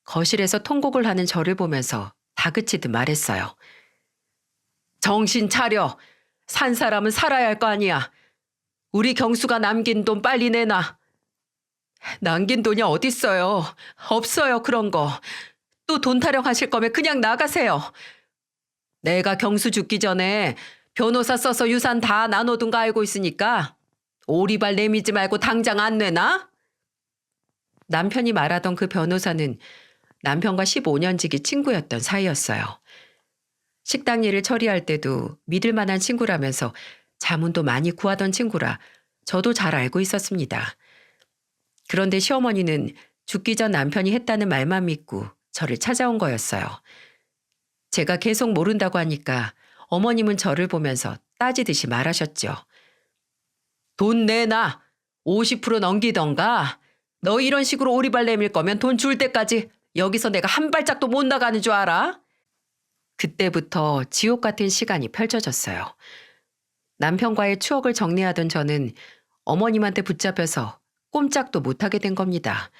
거실에서 통곡을 하는 저를 보면서 다그치듯 말했어요. 정신 차려. 산 사람은 살아야 할 거 아니야. 우리 경수가 남긴 돈 빨리 내놔. 남긴 돈이 어딨어요. 없어요 그런 거. 또 돈 타령하실 거면 그냥 나가세요. 내가 경수 죽기 전에 변호사 써서 유산 다 나눠둔 거 알고 있으니까 오리발 내미지 말고 당장 안 내놔? 남편이 말하던 그 변호사는 남편과 15년 지기 친구였던 사이였어요. 식당 일을 처리할 때도 믿을 만한 친구라면서 자문도 많이 구하던 친구라 저도 잘 알고 있었습니다. 그런데 시어머니는 죽기 전 남편이 했다는 말만 믿고 저를 찾아온 거였어요. 제가 계속 모른다고 하니까 어머님은 저를 보면서 따지듯이 말하셨죠. 돈 내놔. 50% 넘기던가. 너 이런 식으로 오리발 내밀 거면 돈 줄 때까지 여기서 내가 한 발짝도 못 나가는 줄 알아? 그때부터 지옥 같은 시간이 펼쳐졌어요. 남편과의 추억을 정리하던 저는 어머님한테 붙잡혀서 꼼짝도 못하게 된 겁니다.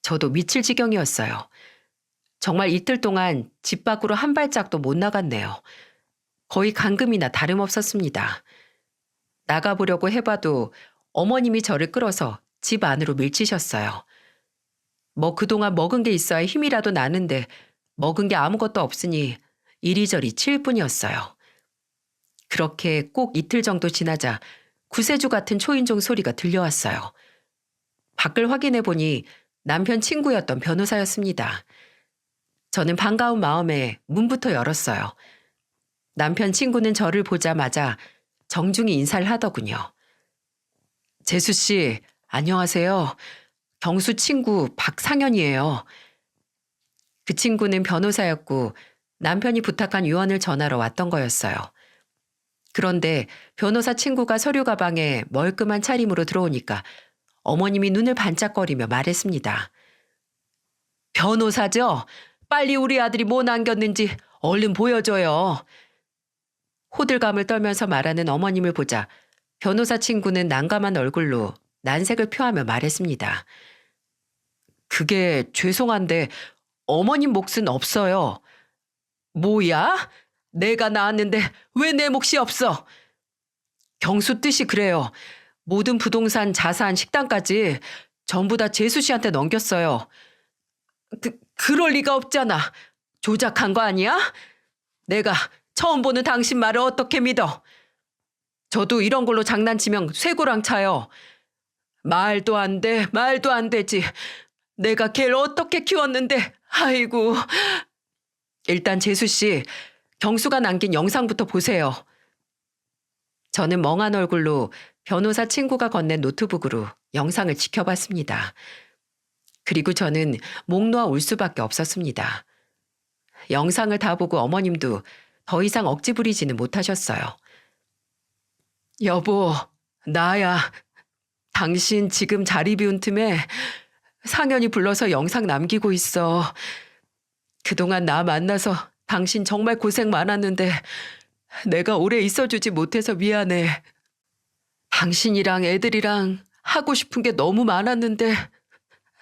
저도 미칠 지경이었어요. 정말 이틀 동안 집 밖으로 한 발짝도 못 나갔네요. 거의 감금이나 다름없었습니다. 나가보려고 해봐도 어머님이 저를 끌어서 집 안으로 밀치셨어요. 뭐 그동안 먹은 게 있어야 힘이라도 나는데 먹은 게 아무것도 없으니 이리저리 치일 뿐이었어요. 그렇게 꼭 이틀 정도 지나자 구세주 같은 초인종 소리가 들려왔어요. 밖을 확인해 보니 남편 친구였던 변호사였습니다. 저는 반가운 마음에 문부터 열었어요. 남편 친구는 저를 보자마자 정중히 인사를 하더군요. 재수 씨, 안녕하세요. 경수 친구 박상현이에요. 그 친구는 변호사였고 남편이 부탁한 유언을 전하러 왔던 거였어요. 그런데 변호사 친구가 서류 가방에 멀끔한 차림으로 들어오니까 어머님이 눈을 반짝거리며 말했습니다. 변호사죠? 빨리 우리 아들이 뭐 남겼는지 얼른 보여줘요. 호들갑을 떨면서 말하는 어머님을 보자 변호사 친구는 난감한 얼굴로 난색을 표하며 말했습니다. 그게 죄송한데 어머님 몫은 없어요. 뭐야? 내가 낳았는데 왜 내 몫이 없어? 경수 뜻이 그래요. 모든 부동산, 자산, 식당까지 전부 다 재수 씨한테 넘겼어요. 그럴 리가 없잖아. 조작한 거 아니야? 내가 처음 보는 당신 말을 어떻게 믿어? 저도 이런 걸로 장난치면 쇠고랑 차요. 말도 안 돼, 말도 안 되지. 내가 걔를 어떻게 키웠는데, 아이고. 일단 재수 씨, 경수가 남긴 영상부터 보세요. 저는 멍한 얼굴로 변호사 친구가 건넨 노트북으로 영상을 지켜봤습니다. 그리고 저는 목 놓아 울 수밖에 없었습니다. 영상을 다 보고 어머님도 더 이상 억지 부리지는 못하셨어요. 여보, 나야. 당신 지금 자리 비운 틈에 상현이 불러서 영상 남기고 있어. 그동안 나 만나서 당신 정말 고생 많았는데 내가 오래 있어주지 못해서 미안해. 당신이랑 애들이랑 하고 싶은 게 너무 많았는데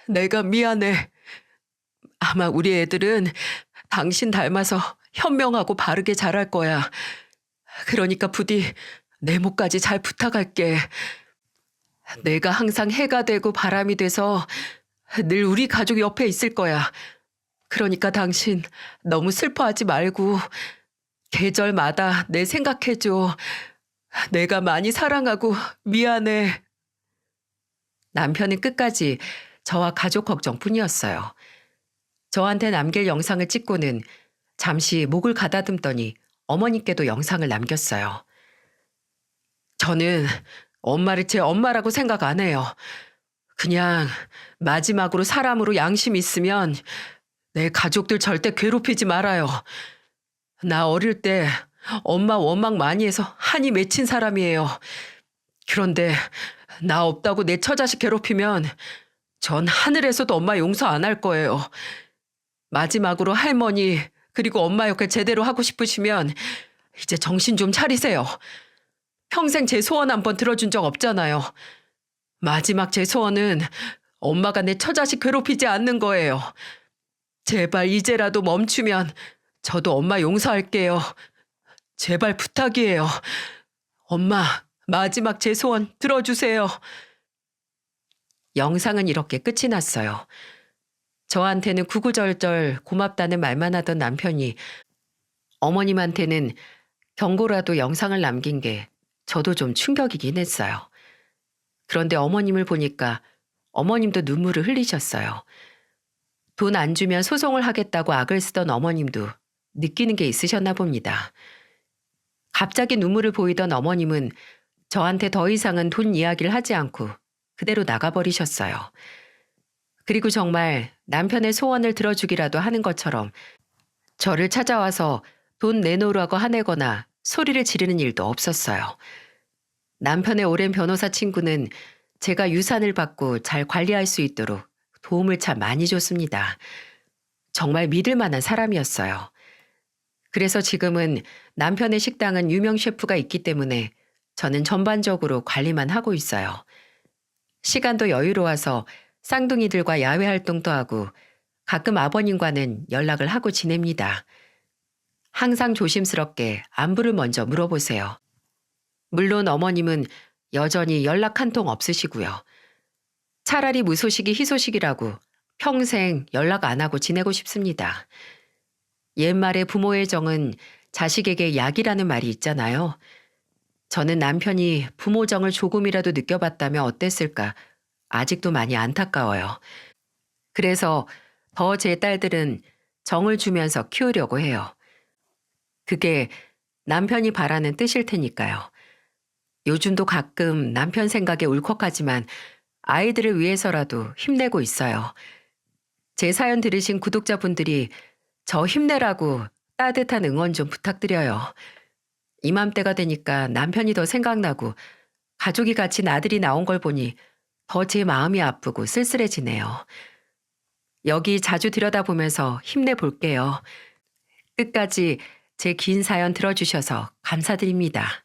내가 미안해. 아마 우리 애들은 당신 닮아서 현명하고 바르게 자랄 거야. 그러니까 부디 내 몫까지 잘 부탁할게. 내가 항상 해가 되고 바람이 돼서 늘 우리 가족 옆에 있을 거야. 그러니까 당신 너무 슬퍼하지 말고 계절마다 내 생각해줘. 내가 많이 사랑하고 미안해. 남편은 끝까지 저와 가족 걱정뿐이었어요. 저한테 남길 영상을 찍고는 잠시 목을 가다듬더니 어머니께도 영상을 남겼어요. 저는 엄마를 제 엄마라고 생각 안 해요. 그냥 마지막으로 사람으로 양심 있으면 내 가족들 절대 괴롭히지 말아요. 나 어릴 때 엄마 원망 많이 해서 한이 맺힌 사람이에요. 그런데 나 없다고 내 처자식 괴롭히면 전 하늘에서도 엄마 용서 안 할 거예요. 마지막으로 할머니 그리고 엄마 역할 제대로 하고 싶으시면 이제 정신 좀 차리세요. 평생 제 소원 한번 들어준 적 없잖아요. 마지막 제 소원은 엄마가 내 처자식 괴롭히지 않는 거예요. 제발 이제라도 멈추면 저도 엄마 용서할게요. 제발 부탁이에요. 엄마, 마지막 제 소원 들어주세요. 영상은 이렇게 끝이 났어요. 저한테는 구구절절 고맙다는 말만 하던 남편이 어머님한테는 경고라도 영상을 남긴 게 저도 좀 충격이긴 했어요. 그런데 어머님을 보니까 어머님도 눈물을 흘리셨어요. 돈 안 주면 소송을 하겠다고 악을 쓰던 어머님도 느끼는 게 있으셨나 봅니다. 갑자기 눈물을 보이던 어머님은 저한테 더 이상은 돈 이야기를 하지 않고 그대로 나가버리셨어요. 그리고 정말 남편의 소원을 들어주기라도 하는 것처럼 저를 찾아와서 돈 내놓으라고 화내거나 소리를 지르는 일도 없었어요. 남편의 오랜 변호사 친구는 제가 유산을 받고 잘 관리할 수 있도록 도움을 참 많이 줬습니다. 정말 믿을 만한 사람이었어요. 그래서 지금은 남편의 식당은 유명 셰프가 있기 때문에 저는 전반적으로 관리만 하고 있어요. 시간도 여유로워서 쌍둥이들과 야외 활동도 하고 가끔 아버님과는 연락을 하고 지냅니다. 항상 조심스럽게 안부를 먼저 물어보세요. 물론 어머님은 여전히 연락 한 통 없으시고요. 차라리 무소식이 희소식이라고 평생 연락 안 하고 지내고 싶습니다. 옛말에 부모의 정은 자식에게 약이라는 말이 있잖아요. 저는 남편이 부모 정을 조금이라도 느껴봤다면 어땠을까 아직도 많이 안타까워요. 그래서 더 제 딸들은 정을 주면서 키우려고 해요. 그게 남편이 바라는 뜻일 테니까요. 요즘도 가끔 남편 생각에 울컥하지만 아이들을 위해서라도 힘내고 있어요. 제 사연 들으신 구독자분들이 저 힘내라고 따뜻한 응원 좀 부탁드려요. 이맘때가 되니까 남편이 더 생각나고 가족이 갇힌 아들이 나온 걸 보니 더 제 마음이 아프고 쓸쓸해지네요. 여기 자주 들여다보면서 힘내볼게요. 끝까지 제 긴 사연 들어주셔서 감사드립니다.